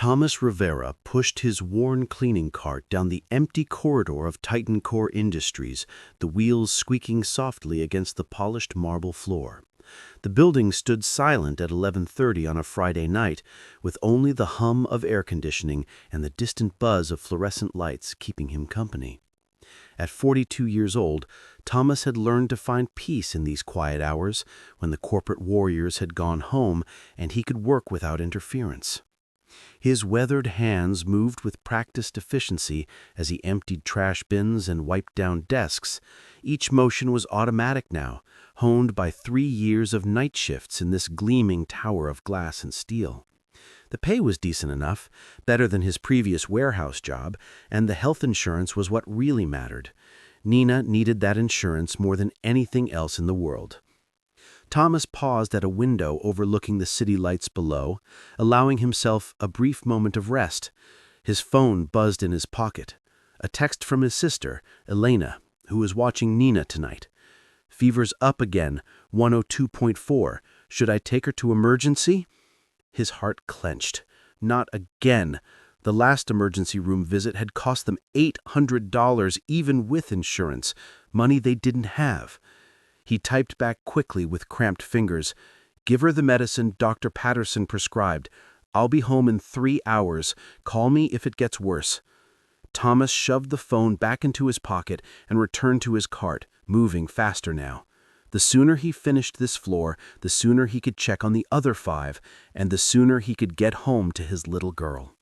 Thomas Rivera pushed his worn cleaning cart down the empty corridor of Titan Core Industries, the wheels squeaking softly against the polished marble floor. The building stood silent at 11:30 on a Friday night, with only the hum of air conditioning and the distant buzz of fluorescent lights keeping him company. At 42 years old, Thomas had learned to find peace in these quiet hours when the corporate warriors had gone home and he could work without interference. His weathered hands moved with practiced efficiency as he emptied trash bins and wiped down desks. Each motion was automatic now, honed by 3 years of night shifts in this gleaming tower of glass and steel. The pay was decent enough, better than his previous warehouse job, and the health insurance was what really mattered. Nina needed that insurance more than anything else in the world. Thomas paused at a window overlooking the city lights below, allowing himself a brief moment of rest. His phone buzzed in his pocket. A text from his sister, Elena, who was watching Nina tonight. "Fever's up again, 102.4. Should I take her to emergency?" His heart clenched. Not again. The last emergency room visit had cost them $800 even with insurance, money they didn't have. He typed back quickly with cramped fingers. "Give her the medicine Dr. Patterson prescribed. I'll be home in 3 hours. Call me if it gets worse." Thomas shoved the phone back into his pocket and returned to his cart, moving faster now. The sooner he finished this floor, the sooner he could check on the other 5, and the sooner he could get home to his little girl.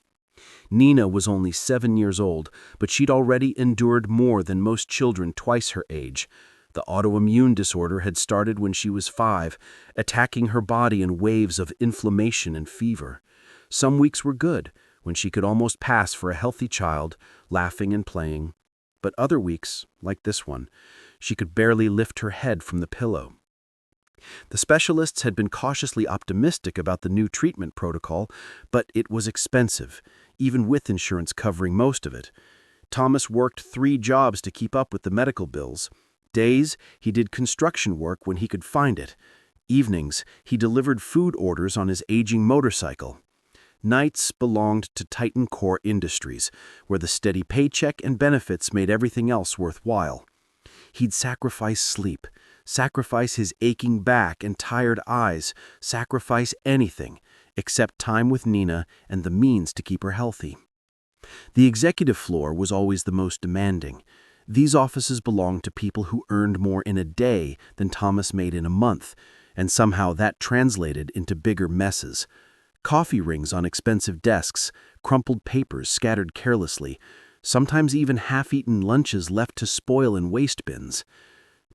Nina was only 7 years old, but she'd already endured more than most children twice her age. The autoimmune disorder had started when she was 5, attacking her body in waves of inflammation and fever. Some weeks were good, when she could almost pass for a healthy child, laughing and playing. But other weeks, like this one, she could barely lift her head from the pillow. The specialists had been cautiously optimistic about the new treatment protocol, but it was expensive, even with insurance covering most of it. Thomas worked 3 jobs to keep up with the medical bills. Days, he did construction work when he could find it. Evenings, he delivered food orders on his aging motorcycle. Nights belonged to Titan Core Industries, where the steady paycheck and benefits made everything else worthwhile. He'd sacrifice sleep, sacrifice his aching back and tired eyes, sacrifice anything except time with Nina and the means to keep her healthy. The executive floor was always the most demanding. These offices belonged to people who earned more in a day than Thomas made in a month, and somehow that translated into bigger messes. Coffee rings on expensive desks, crumpled papers scattered carelessly, sometimes even half-eaten lunches left to spoil in waste bins.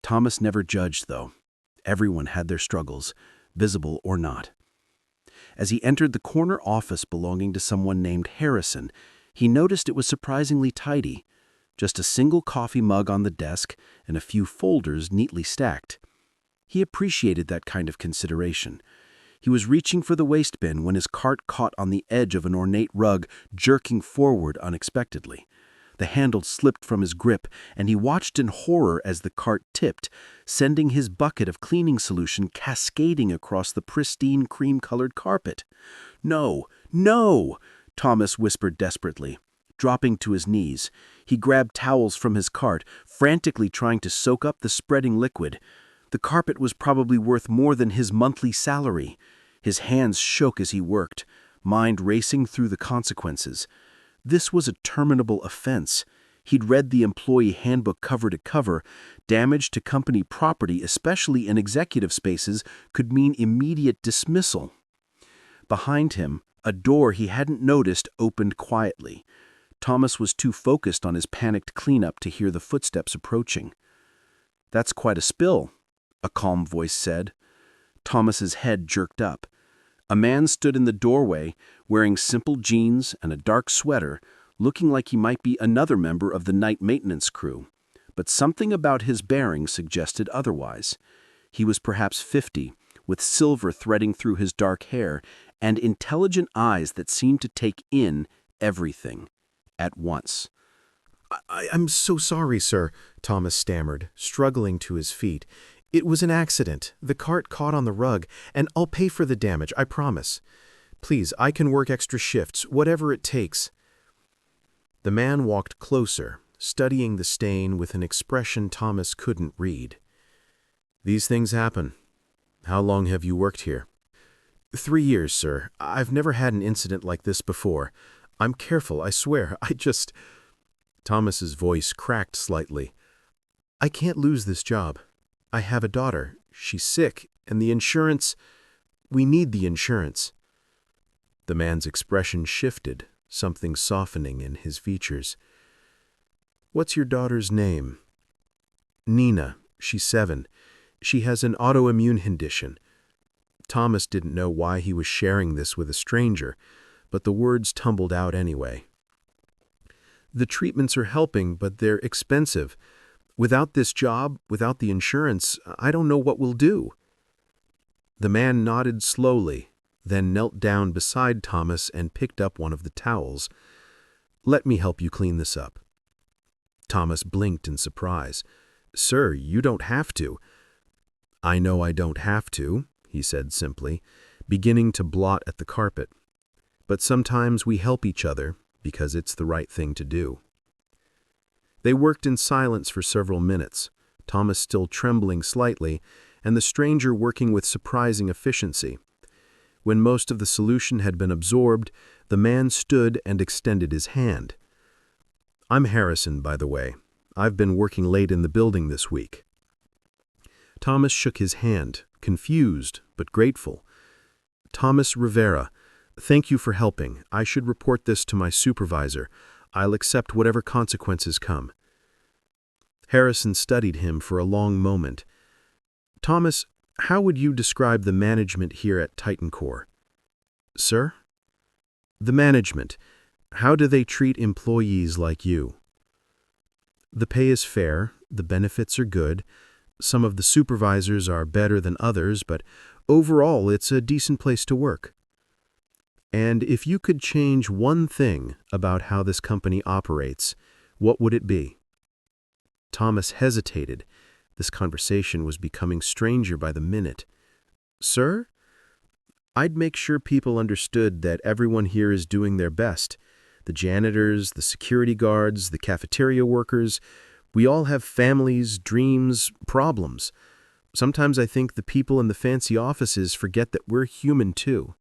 Thomas never judged, though. Everyone had their struggles, visible or not. As he entered the corner office belonging to someone named Harrison, he noticed it was surprisingly tidy. Just a single coffee mug on the desk and a few folders neatly stacked. He appreciated that kind of consideration. He was reaching for the waste bin when his cart caught on the edge of an ornate rug, jerking forward unexpectedly. The handle slipped from his grip, and he watched in horror as the cart tipped, sending his bucket of cleaning solution cascading across the pristine cream-colored carpet. "No, no!" Thomas whispered desperately. Dropping to his knees, he grabbed towels from his cart, frantically trying to soak up the spreading liquid. The carpet was probably worth more than his monthly salary. His hands shook as he worked, mind racing through the consequences. This was a terminable offense. He'd read the employee handbook cover to cover. Damage to company property, especially in executive spaces, could mean immediate dismissal. Behind him, a door he hadn't noticed opened quietly. Thomas was too focused on his panicked cleanup to hear the footsteps approaching. "That's quite a spill," a calm voice said. Thomas's head jerked up. A man stood in the doorway, wearing simple jeans and a dark sweater, looking like he might be another member of the night maintenance crew. But something about his bearing suggested otherwise. He was perhaps 50, with silver threading through his dark hair, and intelligent eyes that seemed to take in everything at once. I'm so sorry, sir," Thomas stammered, struggling to his feet. "It was an accident. The cart caught on the rug, and I'll pay for the damage, I promise." Please, I can work extra shifts, whatever it takes." The man walked closer, studying the stain with an expression Thomas couldn't read. "These things happen. How long have you worked here?" 3 years, sir. I've never had an incident like this before. I'm careful, I swear. Thomas's voice cracked slightly. "I can't lose this job. I have a daughter. She's sick, and the insurance... We need the insurance." The man's expression shifted, something softening in his features. "What's your daughter's name?" "Nina. She's 7. She has an autoimmune condition." Thomas didn't know why he was sharing this with a stranger, but the words tumbled out anyway. "The treatments are helping, but they're expensive. Without this job, without the insurance, I don't know what we'll do." The man nodded slowly, then knelt down beside Thomas and picked up one of the towels. "Let me help you clean this up." Thomas blinked in surprise. "Sir, you don't have to." "I know I don't have to," he said simply, beginning to blot at the carpet. "But sometimes we help each other because it's the right thing to do." They worked in silence for several minutes, Thomas still trembling slightly, and the stranger working with surprising efficiency. When most of the solution had been absorbed, the man stood and extended his hand. "I'm Harrison, by the way. I've been working late in the building this week." Thomas shook his hand, confused but grateful. "Thomas Rivera, thank you for helping. I should report this to my supervisor. I'll accept whatever consequences come." Harrison studied him for a long moment. "Thomas, how would you describe the management here at Titancore?" "Sir?" "The management. How do they treat employees like you?" "The pay is fair, the benefits are good. Some of the supervisors are better than others, but overall it's a decent place to work." "And if you could change one thing about how this company operates, what would it be?" Thomas hesitated. This conversation was becoming stranger by the minute. "Sir? I'd make sure people understood that everyone here is doing their best. The janitors, the security guards, the cafeteria workers, we all have families, dreams, problems. Sometimes I think the people in the fancy offices forget that we're human too."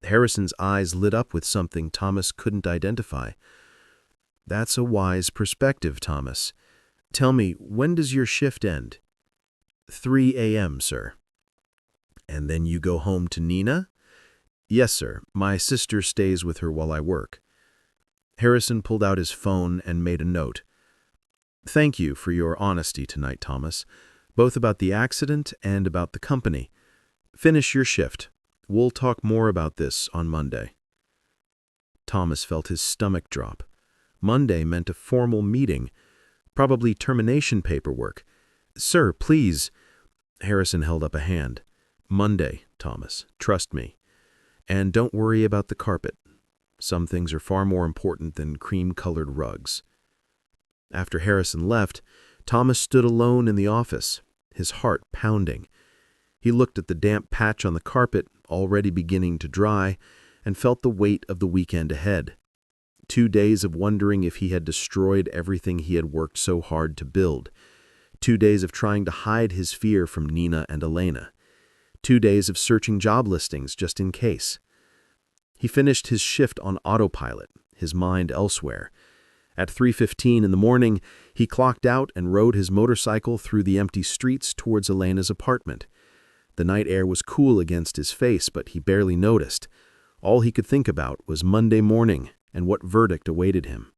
Harrison's eyes lit up with something Thomas couldn't identify. "That's a wise perspective, Thomas. Tell me, when does your shift end?" 3 a.m., sir." "And then you go home to Nina?" "Yes, sir. My sister stays with her while I work." Harrison pulled out his phone and made a note. "Thank you for your honesty tonight, Thomas, both about the accident and about the company. Finish your shift. We'll talk more about this on Monday." Thomas felt his stomach drop. Monday meant a formal meeting, probably termination paperwork. "Sir, please." Harrison held up a hand. "Monday, Thomas. Trust me. And don't worry about the carpet. Some things are far more important than cream-colored rugs." After Harrison left, Thomas stood alone in the office, his heart pounding. He looked at the damp patch on the carpet, already beginning to dry, and felt the weight of the weekend ahead. 2 days of wondering if he had destroyed everything he had worked so hard to build. 2 days of trying to hide his fear from Nina and Elena. 2 days of searching job listings just in case. He finished his shift on autopilot, his mind elsewhere. At 3:15 in the morning, he clocked out and rode his motorcycle through the empty streets towards Elena's apartment. The night air was cool against his face, but he barely noticed. All he could think about was Monday morning and what verdict awaited him.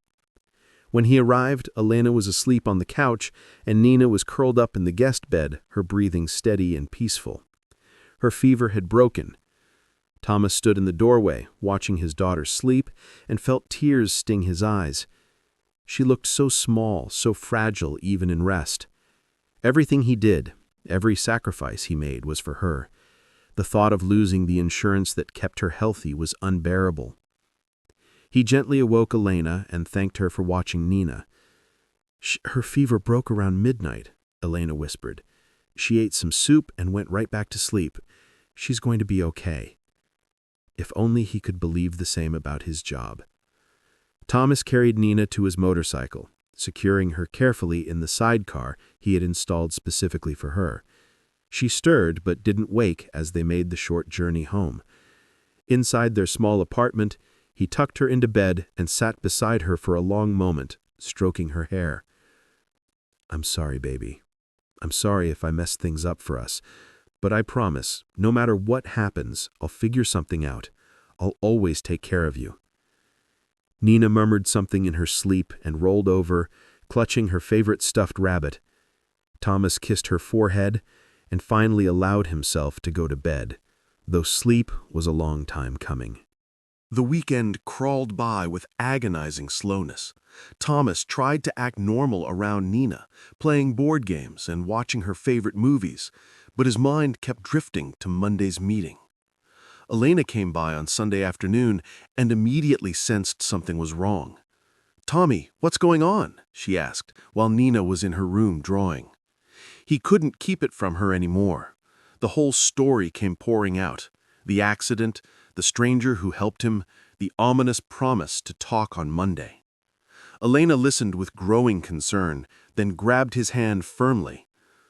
When he arrived, Elena was asleep on the couch, and Nina was curled up in the guest bed, her breathing steady and peaceful. Her fever had broken. Thomas stood in the doorway, watching his daughter sleep, and felt tears sting his eyes. She looked so small, so fragile even in rest. Everything he did, every sacrifice he made was for her. The thought of losing the insurance that kept her healthy was unbearable. He gently awoke Elena and thanked her for watching Nina. Her fever broke around midnight," Elena whispered. "She ate some soup and went right back to sleep. She's going to be okay." If only he could believe the same about his job. Thomas carried Nina to his motorcycle, securing her carefully in the sidecar he had installed specifically for her. She stirred but didn't wake as they made the short journey home. Inside their small apartment, he tucked her into bed and sat beside her for a long moment, stroking her hair. "I'm sorry, baby. I'm sorry if I messed things up for us, but I promise, no matter what happens, I'll figure something out. I'll always take care of you." Nina murmured something in her sleep and rolled over, clutching her favorite stuffed rabbit. Thomas kissed her forehead and finally allowed himself to go to bed, though sleep was a long time coming. The weekend crawled by with agonizing slowness. Thomas tried to act normal around Nina, playing board games and watching her favorite movies, but his mind kept drifting to Monday's meeting. Elena came by on Sunday afternoon and immediately sensed something was wrong. "Tommy, what's going on?" she asked, while Nina was in her room drawing. He couldn't keep it from her anymore. The whole story came pouring out. The accident, the stranger who helped him, the ominous promise to talk on Monday. Elena listened with growing concern, then grabbed his hand firmly.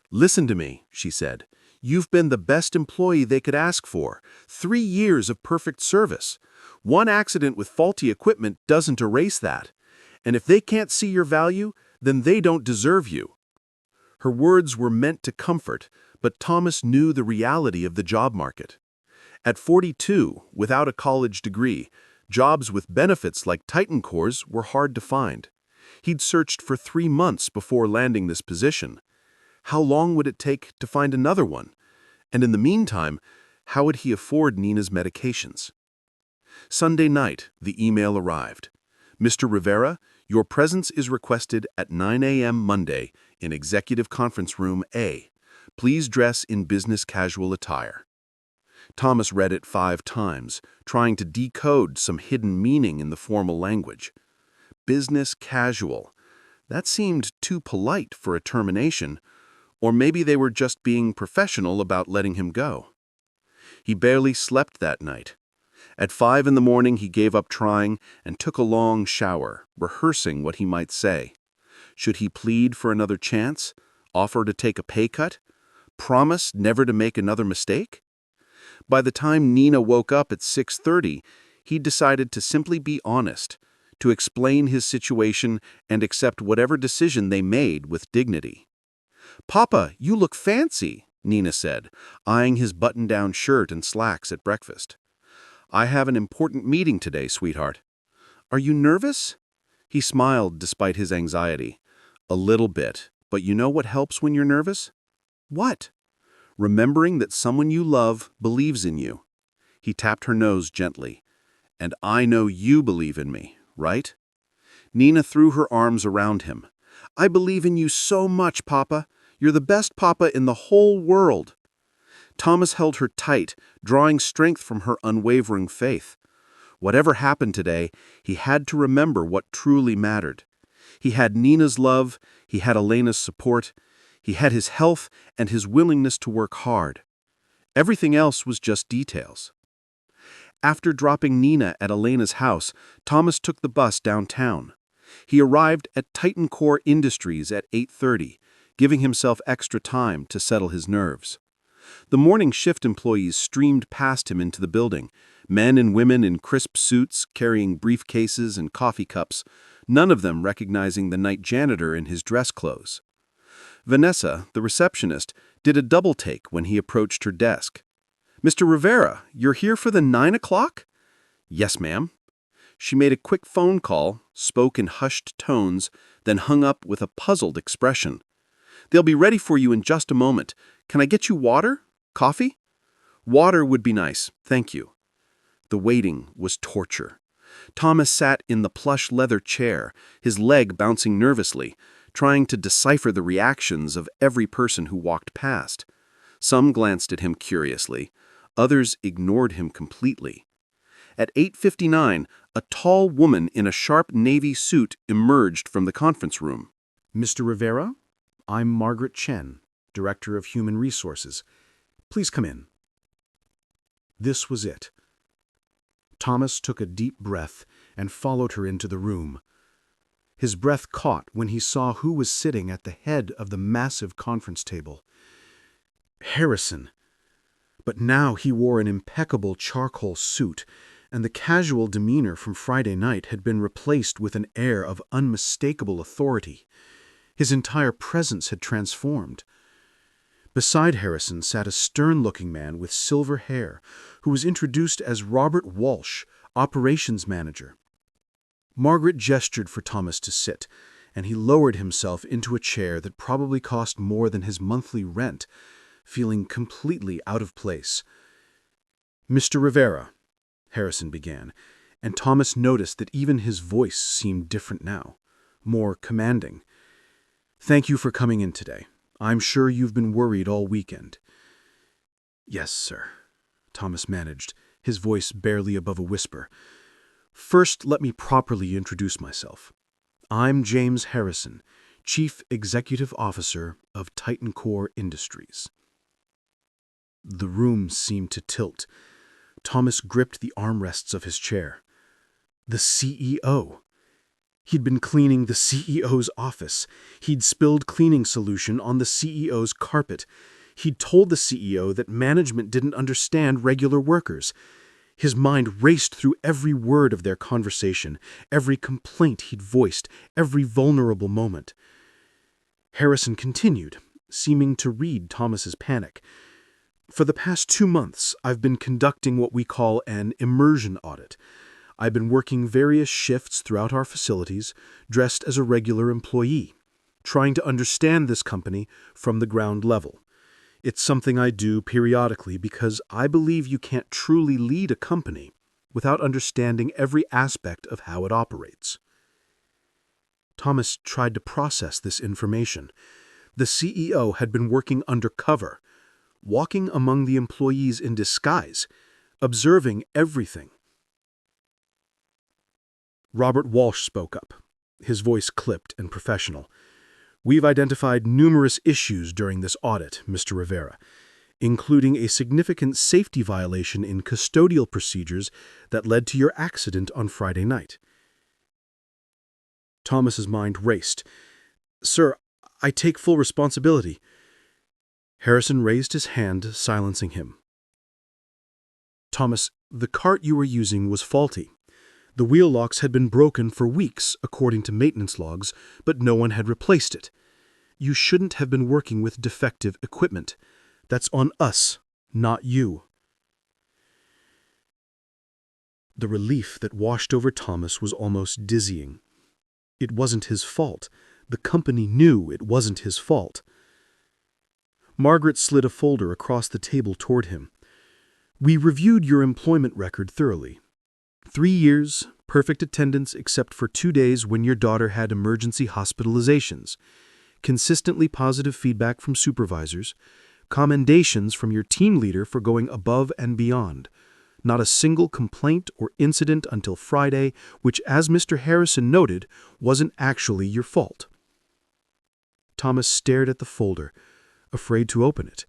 "Listen to me," she said. "You've been the best employee they could ask for. 3 years of perfect service. One accident with faulty equipment doesn't erase that. And if they can't see your value, then they don't deserve you." Her words were meant to comfort, but Thomas knew the reality of the job market. At 42, without a college degree, jobs with benefits like Titancore's were hard to find. He'd searched for 3 months before landing this position. How long would it take to find another one? And in the meantime, how would he afford Nina's medications? Sunday night, the email arrived. "Mr. Rivera, your presence is requested at 9 a.m. Monday in Executive Conference Room A. Please dress in business casual attire." Thomas read it 5 times, trying to decode some hidden meaning in the formal language. Business casual. That seemed too polite for a termination, or maybe they were just being professional about letting him go. He barely slept that night. At 5 in the morning, he gave up trying and took a long shower, rehearsing what he might say. Should he plead for another chance? Offer to take a pay cut? Promise never to make another mistake? By the time Nina woke up at 6:30, he decided to simply be honest, to explain his situation and accept whatever decision they made with dignity. "Papa, you look fancy," Nina said, eyeing his button-down shirt and slacks at breakfast. "I have an important meeting today, sweetheart." "Are you nervous?" He smiled despite his anxiety. "A little bit, but you know what helps when you're nervous?" "What?" "Remembering that someone you love believes in you." He tapped her nose gently. "And I know you believe in me, right?" Nina threw her arms around him. "I believe in you so much, Papa. You're the best papa in the whole world." Thomas held her tight, drawing strength from her unwavering faith. Whatever happened today, he had to remember what truly mattered. He had Nina's love, he had Elena's support, he had his health and his willingness to work hard. Everything else was just details. After dropping Nina at Elena's house, Thomas took the bus downtown. He arrived at Titancore Industries at 8:30, giving himself extra time to settle his nerves. The morning shift employees streamed past him into the building, men and women in crisp suits carrying briefcases and coffee cups, none of them recognizing the night janitor in his dress clothes. Vanessa, the receptionist, did a double take when he approached her desk. "Mr. Rivera, you're here for the 9 o'clock?" "Yes, ma'am." She made a quick phone call, spoke in hushed tones, then hung up with a puzzled expression. "They'll be ready for you in just a moment. Can I get you water? Coffee?" "Water would be nice, thank you." The waiting was torture. Thomas sat in the plush leather chair, his leg bouncing nervously, trying to decipher the reactions of every person who walked past. Some glanced at him curiously, others ignored him completely. At 8:59, a tall woman in a sharp navy suit emerged from the conference room. "Mr. Rivera, I'm Margaret Chen, Director of Human Resources. Please come in." This was it. Thomas took a deep breath and followed her into the room. His breath caught when he saw who was sitting at the head of the massive conference table. Harrison. But now he wore an impeccable charcoal suit, and the casual demeanor from Friday night had been replaced with an air of unmistakable authority. His entire presence had transformed. Beside Harrison sat a stern-looking man with silver hair, who was introduced as Robert Walsh, operations manager. Margaret gestured for Thomas to sit, and he lowered himself into a chair that probably cost more than his monthly rent, feeling completely out of place. "Mr. Rivera," Harrison began, and Thomas noticed that even his voice seemed different now, more commanding. "Thank you for coming in today. I'm sure you've been worried all weekend." "Yes, sir," Thomas managed, his voice barely above a whisper. "First, let me properly introduce myself. I'm James Harrison, Chief Executive Officer of Titan Core Industries." The room seemed to tilt. Thomas gripped the armrests of his chair. The CEO. He'd been cleaning the CEO's office. He'd spilled cleaning solution on the CEO's carpet. He'd told the CEO that management didn't understand regular workers. His mind raced through every word of their conversation, every complaint he'd voiced, every vulnerable moment. Harrison continued, seeming to read Thomas's panic. "For the past 2 months, I've been conducting what we call an immersion audit. I've been working various shifts throughout our facilities, dressed as a regular employee, trying to understand this company from the ground level. It's something I do periodically because I believe you can't truly lead a company without understanding every aspect of how it operates." Thomas tried to process this information. The CEO had been working undercover, walking among the employees in disguise, observing everything. Robert Walsh spoke up, his voice clipped and professional. "We've identified numerous issues during this audit, Mr. Rivera, including a significant safety violation in custodial procedures that led to your accident on Friday night." Thomas's mind raced. "Sir, I take full responsibility." Harrison raised his hand, silencing him. "Thomas, the cart you were using was faulty. The wheel locks had been broken for weeks, according to maintenance logs, but no one had replaced it. You shouldn't have been working with defective equipment. That's on us, not you." The relief that washed over Thomas was almost dizzying. It wasn't his fault. The company knew it wasn't his fault. Margaret slid a folder across the table toward him. "We reviewed your employment record thoroughly. 3 years, perfect attendance except for 2 days when your daughter had emergency hospitalizations, consistently positive feedback from supervisors, commendations from your team leader for going above and beyond. Not a single complaint or incident until Friday, which, as Mr. Harrison noted, wasn't actually your fault." Thomas stared at the folder, afraid to open it.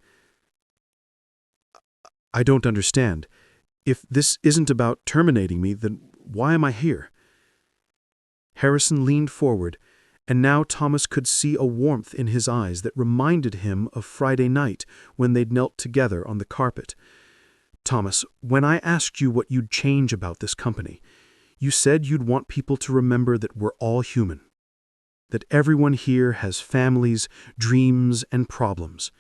"I don't understand. If this isn't about terminating me, then why am I here?" Harrison leaned forward, and now Thomas could see a warmth in his eyes that reminded him of Friday night when they'd knelt together on the carpet. "Thomas, when I asked you what you'd change about this company, you said you'd want people to remember that we're all human, that everyone here has families, dreams, and problems.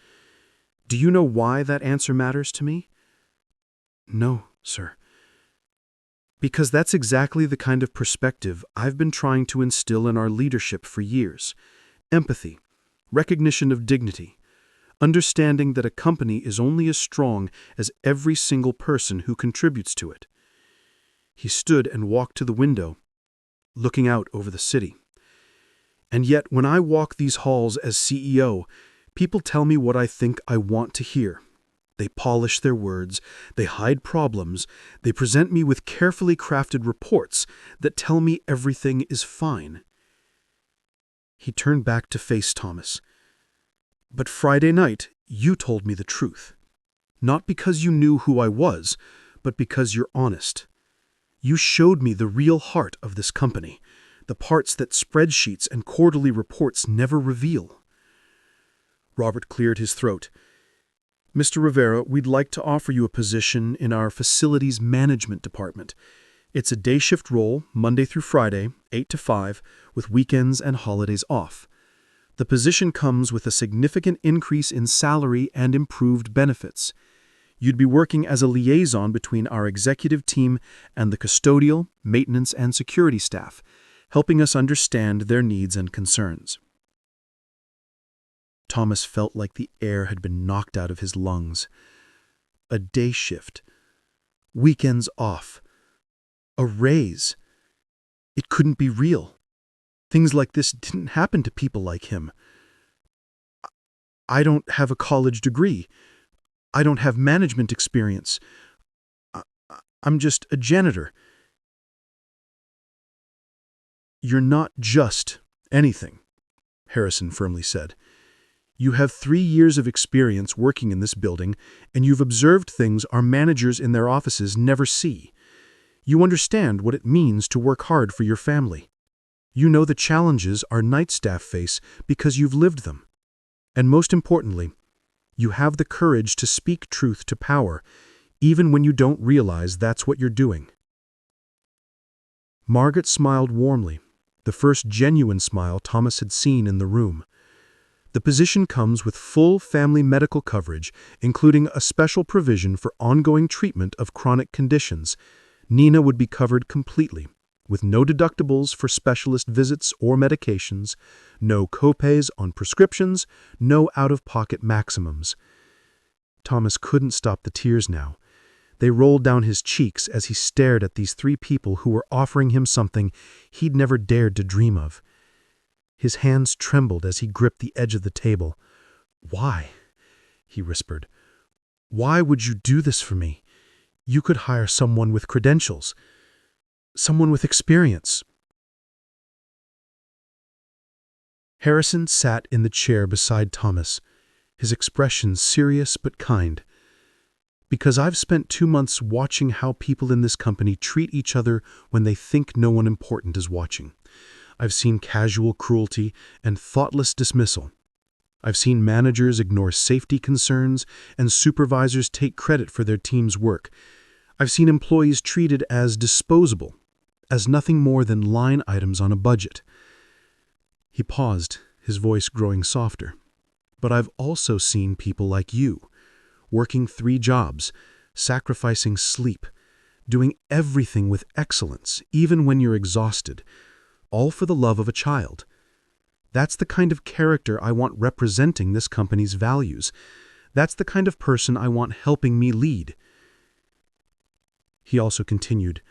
Do you know why that answer matters to me?" "No, sir." "Because that's exactly the kind of perspective I've been trying to instill in our leadership for years. Empathy, recognition of dignity, understanding that a company is only as strong as every single person who contributes to it." He stood and walked to the window, looking out over the city. "And yet, when I walk these halls as CEO, people tell me what I think I want to hear. They polish their words, they hide problems, they present me with carefully crafted reports that tell me everything is fine." He turned back to face Thomas. "But Friday night, you told me the truth. Not because you knew who I was, but because you're honest. You showed me the real heart of this company, the parts that spreadsheets and quarterly reports never reveal. Robert cleared his throat. Mr. Rivera, we'd like to offer you a position in our facilities management department. It's a day shift role, Monday through Friday, 8 to 5, with weekends and holidays off. The position comes with a significant increase in salary and improved benefits. You'd be working as a liaison between our executive team and the custodial, maintenance, and security staff, helping us understand their needs and concerns. Thomas felt like the air had been knocked out of his lungs. A day shift. Weekends off. A raise. It couldn't be real. Things like this didn't happen to people like him. I don't have a college degree. I don't have management experience. I'm just a janitor. You're not just anything, Harrison firmly said. You have 3 years of experience working in this building, and you've observed things our managers in their offices never see. You understand what it means to work hard for your family. You know the challenges our night staff face because you've lived them. And most importantly, you have the courage to speak truth to power, even when you don't realize that's what you're doing. Margaret smiled warmly, the first genuine smile Thomas had seen in the room. The position comes with full family medical coverage, including a special provision for ongoing treatment of chronic conditions. Nina would be covered completely, with no deductibles for specialist visits or medications, no copays on prescriptions, no out-of-pocket maximums. Thomas couldn't stop the tears now. They rolled down his cheeks as he stared at these 3 people who were offering him something he'd never dared to dream of. His hands trembled as he gripped the edge of the table. "Why?" he whispered. "Why would you do this for me? You could hire someone with credentials, someone with experience." Harrison sat in the chair beside Thomas, his expression serious but kind. "Because I've spent 2 months watching how people in this company treat each other when they think no one important is watching. I've seen casual cruelty and thoughtless dismissal. I've seen managers ignore safety concerns and supervisors take credit for their team's work. I've seen employees treated as disposable, as nothing more than line items on a budget." He paused, his voice growing softer. "But I've also seen people like you, working 3 jobs, sacrificing sleep, doing everything with excellence, even when you're exhausted, all for the love of a child. That's the kind of character I want representing this company's values. That's the kind of person I want helping me lead." He also continued,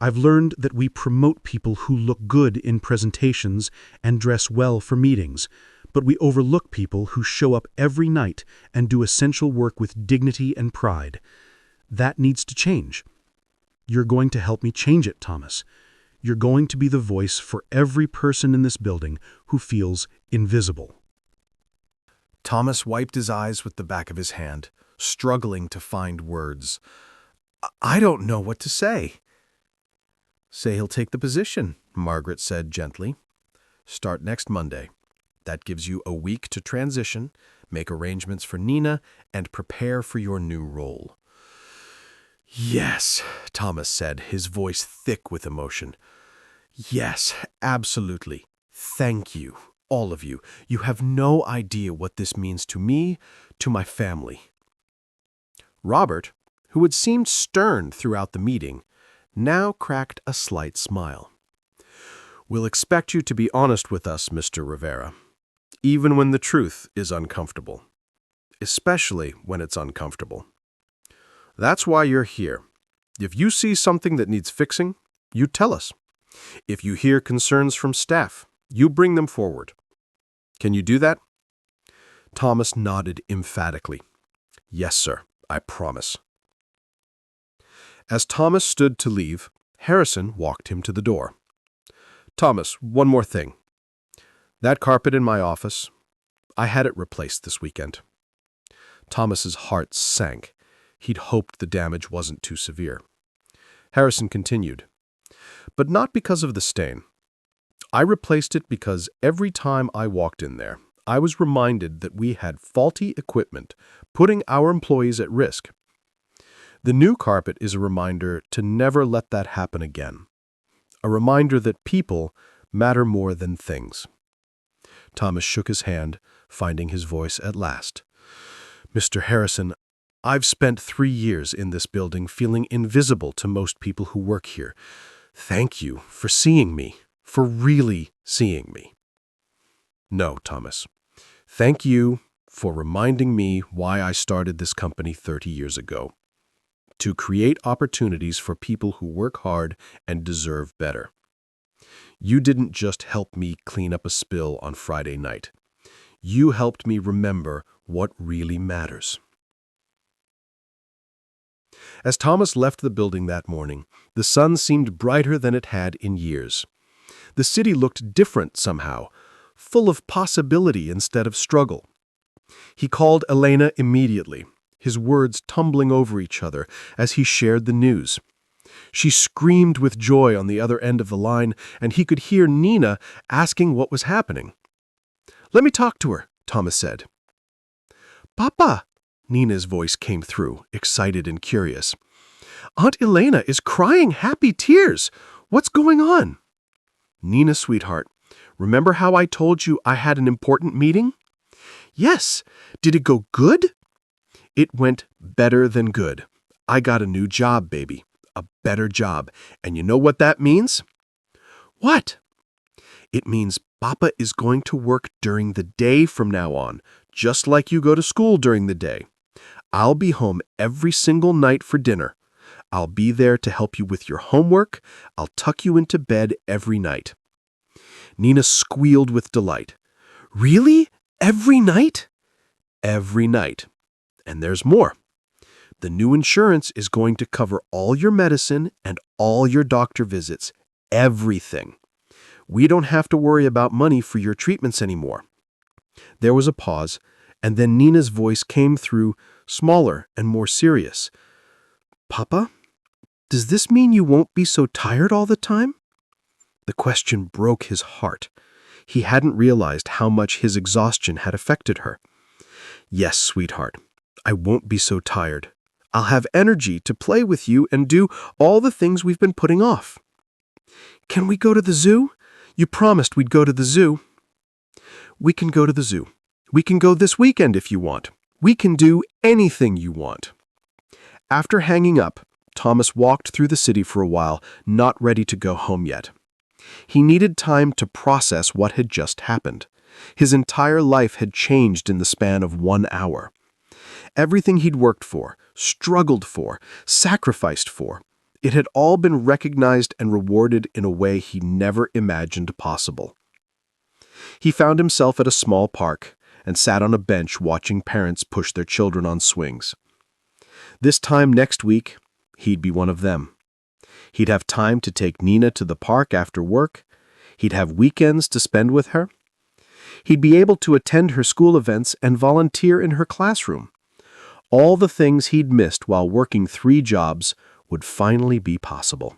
"I've learned that we promote people who look good in presentations and dress well for meetings, but we overlook people who show up every night and do essential work with dignity and pride. That needs to change. You're going to help me change it, Thomas. You're going to be the voice for every person in this building who feels invisible." Thomas wiped his eyes with the back of his hand, struggling to find words. "I don't know what to say." "Say he'll take the position," Margaret said gently. "Start next Monday. That gives you a week to transition, make arrangements for Nina, and prepare for your new role." "Yes," Thomas said, his voice thick with emotion. "Yes, absolutely. Thank you, all of you. You have no idea what this means to me, to my family." Robert, who had seemed stern throughout the meeting, now cracked a slight smile. "We'll expect you to be honest with us, Mr. Rivera, even when the truth is uncomfortable, especially when it's uncomfortable. That's why you're here. If you see something that needs fixing, you tell us. If you hear concerns from staff, you bring them forward. Can you do that?" Thomas nodded emphatically. "Yes, sir, I promise." As Thomas stood to leave, Harrison walked him to the door. "Thomas, one more thing. That carpet in my office, I had it replaced this weekend." Thomas's heart sank. He'd hoped the damage wasn't too severe. Harrison continued, "But not because of the stain. I replaced it because every time I walked in there, I was reminded that we had faulty equipment, putting our employees at risk. The new carpet is a reminder to never let that happen again. A reminder that people matter more than things." Thomas shook his hand, finding his voice at last. "Mr. Harrison, I've spent 3 years in this building feeling invisible to most people who work here. Thank you for seeing me, for really seeing me." "No, Thomas. Thank you for reminding me why I started this company 30 years ago. To create opportunities for people who work hard and deserve better. You didn't just help me clean up a spill on Friday night. You helped me remember what really matters." As Thomas left the building that morning, the sun seemed brighter than it had in years. The city looked different somehow, full of possibility instead of struggle. He called Elena immediately, his words tumbling over each other as he shared the news. She screamed with joy on the other end of the line, and he could hear Nina asking what was happening. "Let me talk to her," Thomas said. "Papa," Nina's voice came through, excited and curious. "Aunt Elena is crying happy tears. What's going on?" "Nina, sweetheart, remember how I told you I had an important meeting?" "Yes. Did it go good?" "It went better than good. I got a new job, baby. A better job. And you know what that means?" "What?" "It means Papa is going to work during the day from now on, just like you go to school during the day. I'll be home every single night for dinner. I'll be there to help you with your homework. I'll tuck you into bed every night." Nina squealed with delight. "Really? Every night?" "Every night. And there's more. The new insurance is going to cover all your medicine and all your doctor visits. Everything. We don't have to worry about money for your treatments anymore." There was a pause, and then Nina's voice came through, smaller and more serious. "Papa, does this mean you won't be so tired all the time?" The question broke his heart. He hadn't realized how much his exhaustion had affected her. "Yes, sweetheart. I won't be so tired. I'll have energy to play with you and do all the things we've been putting off." "Can we go to the zoo? You promised we'd go to the zoo." "We can go to the zoo. We can go this weekend if you want. We can do anything you want." After hanging up, Thomas walked through the city for a while, not ready to go home yet. He needed time to process what had just happened. His entire life had changed in the span of 1 hour. Everything he'd worked for, struggled for, sacrificed for, it had all been recognized and rewarded in a way he never imagined possible. He found himself at a small park and sat on a bench watching parents push their children on swings. This time next week, he'd be one of them. He'd have time to take Nina to the park after work. He'd have weekends to spend with her. He'd be able to attend her school events and volunteer in her classroom. All the things he'd missed while working 3 jobs would finally be possible.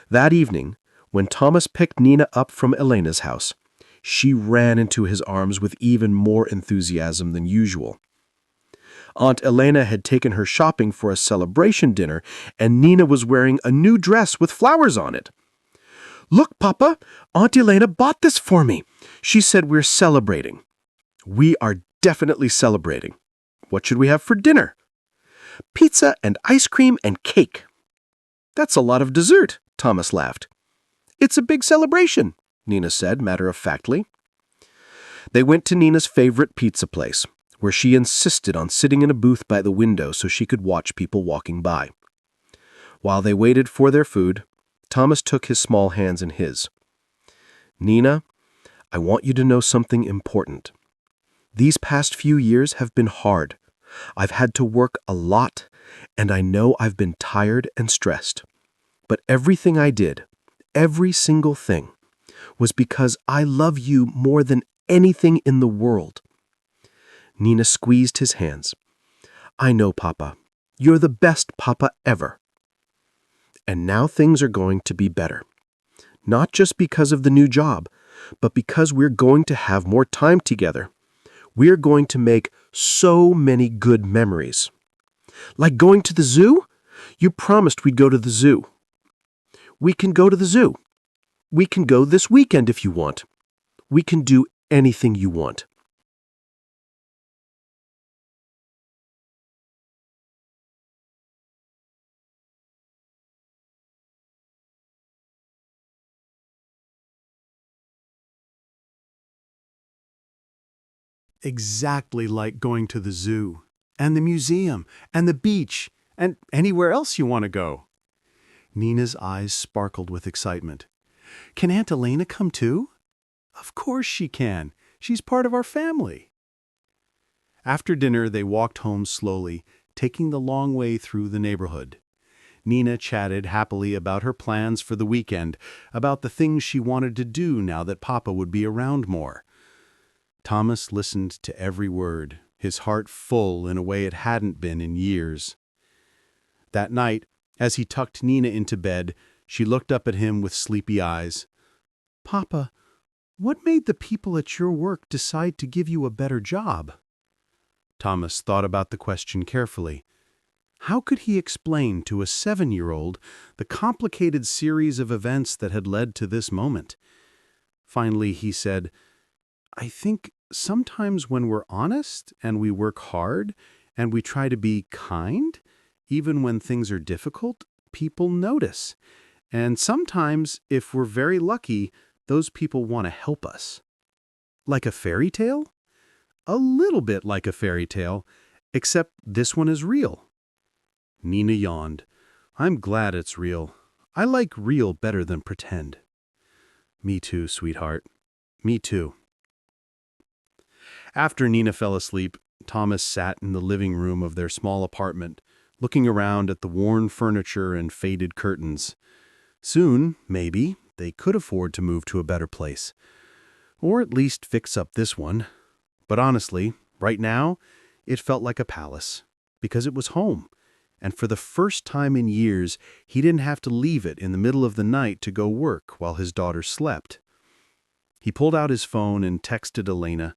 That evening, when Thomas picked Nina up from Elena's house, she ran into his arms with even more enthusiasm than usual. Aunt Elena had taken her shopping for a celebration dinner, and Nina was wearing a new dress with flowers on it. "Look, Papa, Aunt Elena bought this for me. She said we're celebrating." "We are definitely celebrating. What should we have for dinner?" "Pizza and ice cream and cake." "That's a lot of dessert," Thomas laughed. "It's a big celebration," Nina said matter-of-factly. They went to Nina's favorite pizza place, where she insisted on sitting in a booth by the window so she could watch people walking by. While they waited for their food, Thomas took his small hands in his. "Nina, I want you to know something important. These past few years have been hard. I've had to work a lot, and I know I've been tired and stressed. But everything I did, every single thing, was because I love you more than anything in the world." Nina squeezed his hands. "I know, Papa. You're the best Papa ever." And now things are going to be better. Not just because of the new job, but because we're going to have more time together. We're going to make so many good memories. Like going to the zoo? You promised we'd go to the zoo. We can go to the zoo. We can go this weekend if you want. We can do anything you want. Exactly like going to the zoo, and the museum, and the beach, and anywhere else you want to go. Nina's eyes sparkled with excitement. Can Aunt Elena come too? Of course she can. She's part of our family. After dinner, they walked home slowly, taking the long way through the neighborhood. Nina chatted happily about her plans for the weekend, about the things she wanted to do now that Papa would be around more. Thomas listened to every word, his heart full in a way it hadn't been in years. That night, as he tucked Nina into bed, she looked up at him with sleepy eyes. "Papa, what made the people at your work decide to give you a better job?" Thomas thought about the question carefully. How could he explain to a 7-year-old the complicated series of events that had led to this moment? Finally, he said, "I think sometimes when we're honest and we work hard and we try to be kind, even when things are difficult, people notice. And sometimes, if we're very lucky, those people want to help us." Like a fairy tale? A little bit like a fairy tale, except this one is real. Nina yawned. "I'm glad it's real. I like real better than pretend." "Me too, sweetheart. Me too." After Nina fell asleep, Thomas sat in the living room of their small apartment, looking around at the worn furniture and faded curtains. Soon, maybe, they could afford to move to a better place. Or at least fix up this one. But honestly, right now, it felt like a palace, because it was home. And for the first time in years, he didn't have to leave it in the middle of the night to go work while his daughter slept. He pulled out his phone and texted Elena,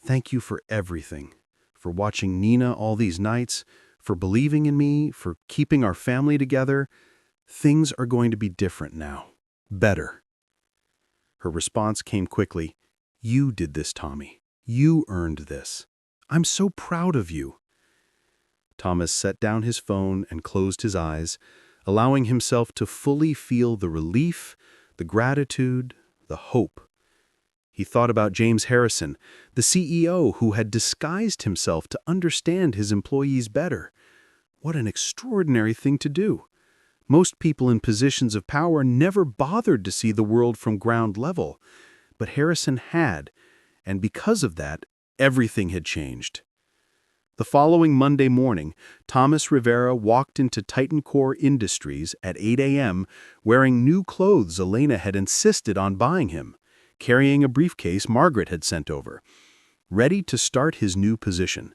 "Thank you for everything, for watching Nina all these nights, for believing in me, for keeping our family together. Things are going to be different now. Better." Her response came quickly. "You did this, Tommy. You earned this. I'm so proud of you." Thomas set down his phone and closed his eyes, allowing himself to fully feel the relief, the gratitude, the hope. He thought about James Harrison, the CEO who had disguised himself to understand his employees better. What an extraordinary thing to do. Most people in positions of power never bothered to see the world from ground level, but Harrison had, and because of that, everything had changed. The following Monday morning, Thomas Rivera walked into Titancore Industries at 8 a.m. wearing new clothes Elena had insisted on buying him, carrying a briefcase Margaret had sent over, ready to start his new position.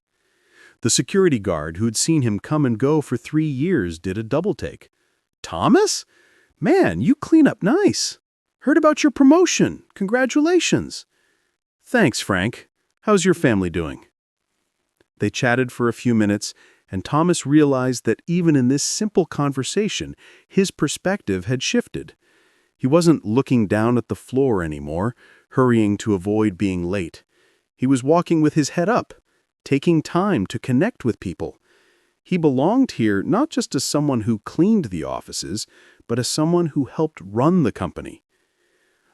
The security guard who'd seen him come and go for 3 years did a double-take. "Thomas? Man, you clean up nice. Heard about your promotion. Congratulations." "Thanks, Frank. How's your family doing?" They chatted for a few minutes, and Thomas realized that even in this simple conversation, his perspective had shifted. He wasn't looking down at the floor anymore, hurrying to avoid being late. He was walking with his head up, taking time to connect with people. He belonged here not just as someone who cleaned the offices, but as someone who helped run the company.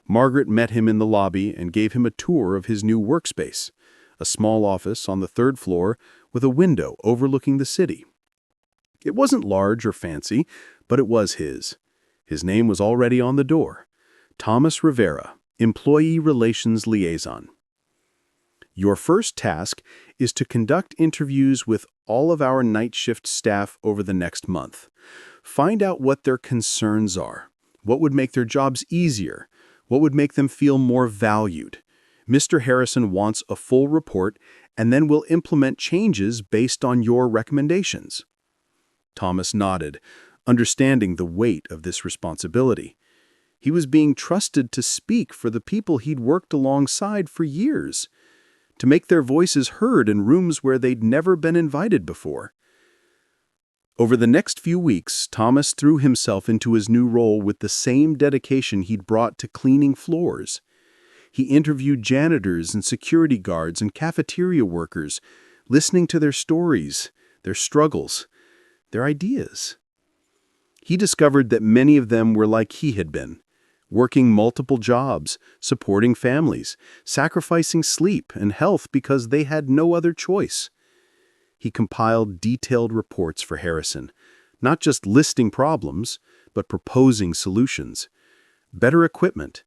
Margaret met him in the lobby and gave him a tour of his new workspace, a small office on the 3rd floor with a window overlooking the city. It wasn't large or fancy, but it was his. His name was already on the door. Thomas Rivera, Employee Relations Liaison. "Your first task is to conduct interviews with all of our night shift staff over the next month. Find out what their concerns are, what would make their jobs easier, what would make them feel more valued. Mr. Harrison wants a full report, and then we'll implement changes based on your recommendations." Thomas nodded. understanding the weight of this responsibility. He was being trusted to speak for the people he'd worked alongside for years, to make their voices heard in rooms where they'd never been invited before. Over the next few weeks, Thomas threw himself into his new role with the same dedication he'd brought to cleaning floors. He interviewed janitors and security guards and cafeteria workers, listening to their stories, their struggles, their ideas. He discovered that many of them were like he had been, working multiple jobs, supporting families, sacrificing sleep and health because they had no other choice. He compiled detailed reports for Harrison, not just listing problems, but proposing solutions. Better equipment,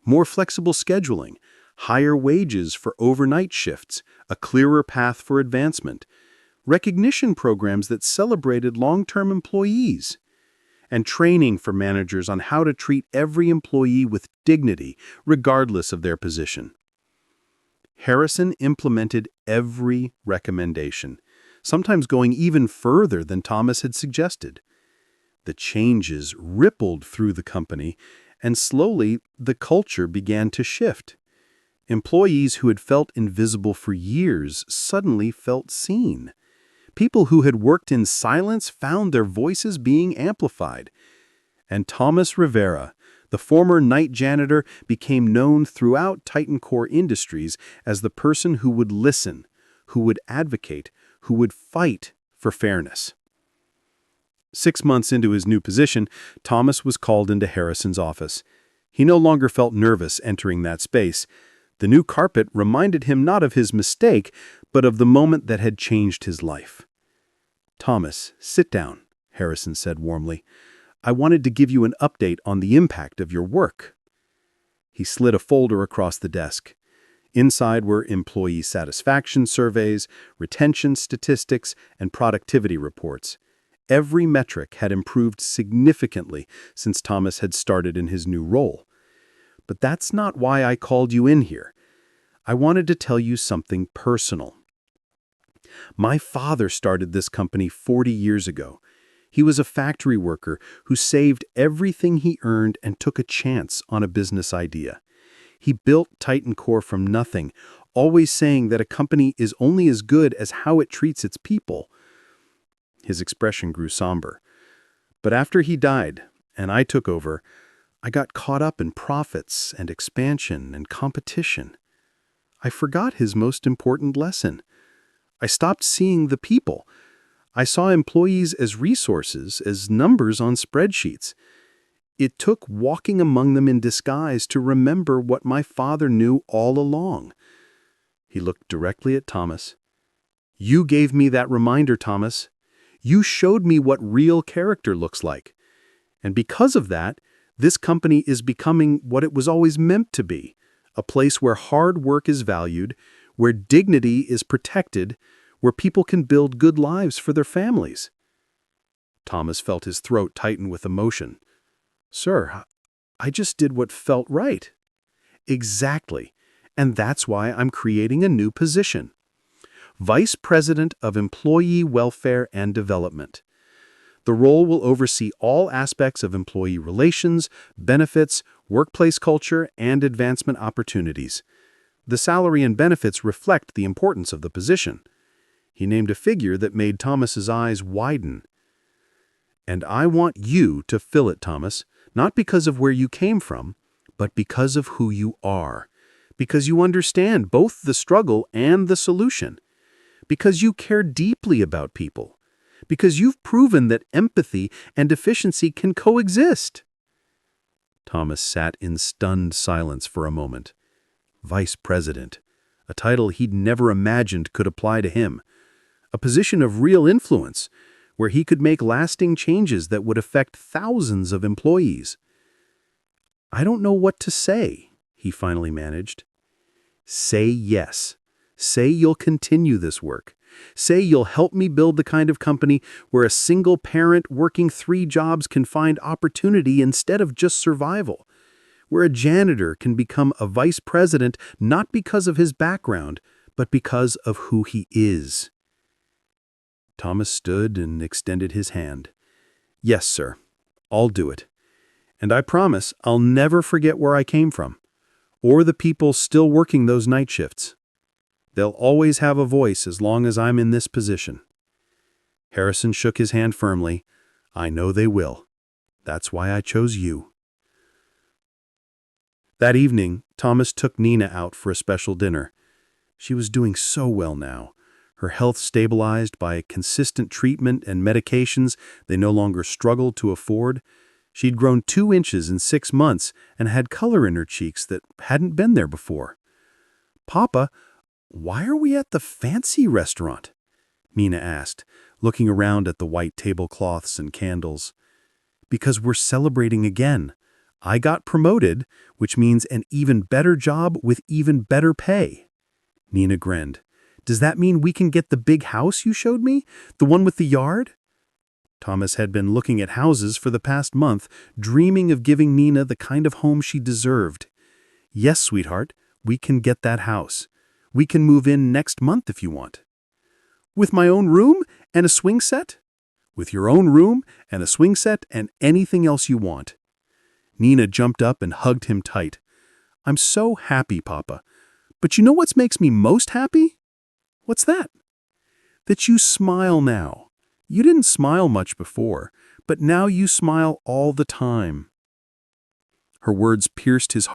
more flexible scheduling, higher wages for overnight shifts, a clearer path for advancement, recognition programs that celebrated long-term employees, and training for managers on how to treat every employee with dignity, regardless of their position. Harrison implemented every recommendation, sometimes going even further than Thomas had suggested. The changes rippled through the company, and slowly the culture began to shift. Employees who had felt invisible for years suddenly felt seen. People who had worked in silence found their voices being amplified. And Thomas Rivera, the former night janitor, became known throughout Titan Core Industries as the person who would listen, who would advocate, who would fight for fairness. 6 months into his new position, Thomas was called into Harrison's office. He no longer felt nervous entering that space. The new carpet reminded him not of his mistake, but of the moment that had changed his life. "Thomas, sit down," Harrison said warmly. "I wanted to give you an update on the impact of your work." He slid a folder across the desk. Inside were employee satisfaction surveys, retention statistics, and productivity reports. Every metric had improved significantly since Thomas had started in his new role. "But that's not why I called you in here. I wanted to tell you something personal. My father started this company 40 years ago. He was a factory worker who saved everything he earned and took a chance on a business idea. He built Titan Core from nothing, always saying that a company is only as good as how it treats its people." His expression grew somber. "But after he died, and I took over, I got caught up in profits and expansion and competition. I forgot his most important lesson. I stopped seeing the people. I saw employees as resources, as numbers on spreadsheets. It took walking among them in disguise to remember what my father knew all along." He looked directly at Thomas. "You gave me that reminder, Thomas. You showed me what real character looks like. And because of that, this company is becoming what it was always meant to be, a place where hard work is valued, where dignity is protected, where people can build good lives for their families." Thomas felt his throat tighten with emotion. "Sir, I just did what felt right." "Exactly. And that's why I'm creating a new position. Vice President of Employee Welfare and Development. The role will oversee all aspects of employee relations, benefits, workplace culture, and advancement opportunities. The salary and benefits reflect the importance of the position." He named a figure that made Thomas's eyes widen. "And I want you to fill it, Thomas, not because of where you came from, but because of who you are, because you understand both the struggle and the solution, because you care deeply about people, because you've proven that empathy and efficiency can coexist." Thomas sat in stunned silence for a moment. Vice President, a title he'd never imagined could apply to him. A position of real influence, where he could make lasting changes that would affect thousands of employees. "I don't know what to say," he finally managed. "Say yes. Say you'll continue this work. Say you'll help me build the kind of company where a single parent working 3 jobs can find opportunity instead of just survival. Where a janitor can become a vice president not because of his background, but because of who he is." Thomas stood and extended his hand. Yes, sir. I'll do it. And I promise I'll never forget where I came from, or the people still working those night shifts. They'll always have a voice as long as I'm in this position." Harrison shook his hand firmly. "I know they will. That's why I chose you." That evening, Thomas took Nina out for a special dinner. She was doing so well now. Her health stabilized by consistent treatment and medications they no longer struggled to afford. She'd grown 2 inches in 6 months and had color in her cheeks that hadn't been there before. "Papa, why are we at the fancy restaurant?" Nina asked, looking around at the white tablecloths and candles. "Because we're celebrating again. I got promoted, which means an even better job with even better pay." Nina grinned. "Does that mean we can get the big house you showed me? The one with the yard?" Thomas had been looking at houses for the past month, dreaming of giving Nina the kind of home she deserved. "Yes, sweetheart, we can get that house. We can move in next month if you want." "With my own room and a swing set?" "With your own room and a swing set and anything else you want." Nina jumped up and hugged him tight. "I'm so happy, Papa. But you know what makes me most happy?" "What's that?" "That you smile now. You didn't smile much before, but now you smile all the time." Her words pierced his